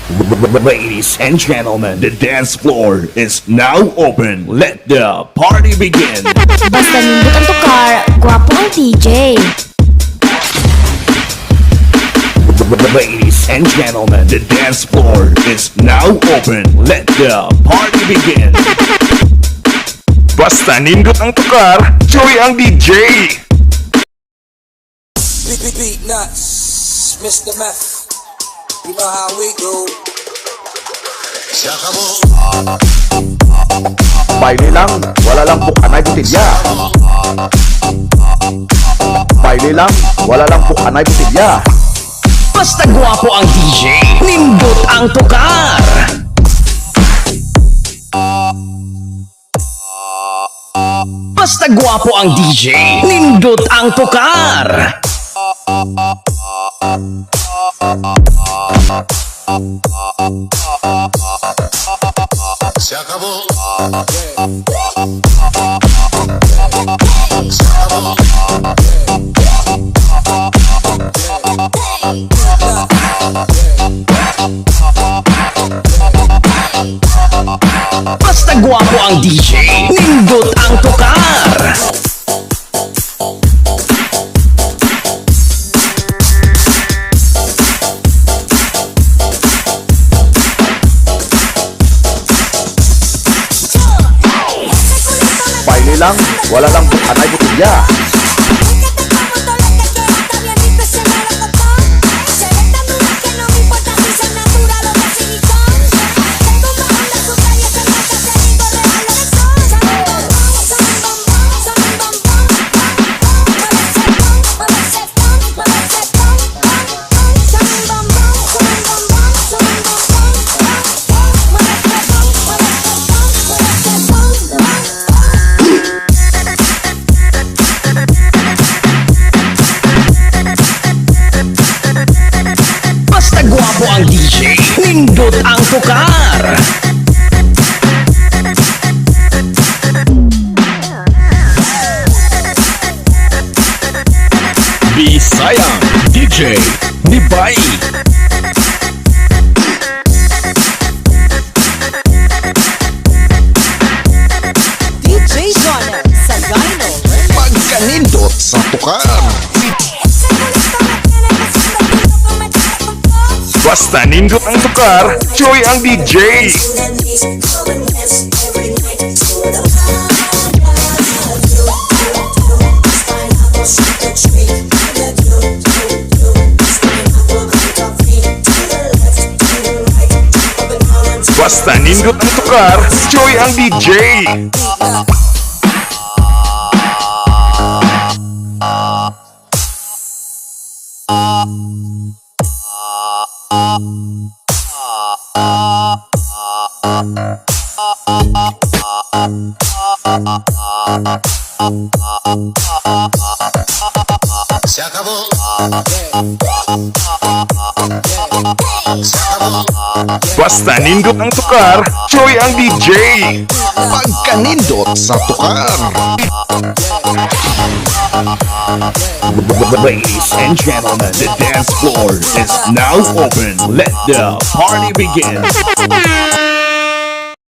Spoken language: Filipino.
Ladies and gentlemen, the dance floor is now open. Let the party begin. Basta nindot ang tukar, gwapo ang DJ. Ladies and gentlemen, the dance floor is now open. Let the party begin. Basta nindot ang tukar, Joey ang DJ. Beat nuts, Mr. Meth. You know how we do. Baile lang, wala lang bukanay botilya. Baile lang, wala lang bukanay botilya. Basta gwapo ang DJ, nindot ang tukar. Basta gwapo ang DJ, nindot ang tukar. Se acabó. Basta gwapo ang DJ, nindot ang tukar. Baile lang, wala lang bukanay botilya. Basta gwapo ang DJ, nindot ang tukar. Bisayang DJ Nibay. DJ Johnner sa Gyno. Pagkanindot sa tukar. Basta nindot ang tukar, Joey ang DJ. Basta nindot ang tukar, Joey ang DJ. Se acabó. Basta nindot ang tukar, Joey ang DJ. Pagkanindot sa tukar. Ladies and gentlemen, the dance floor is now open. Let the party begin.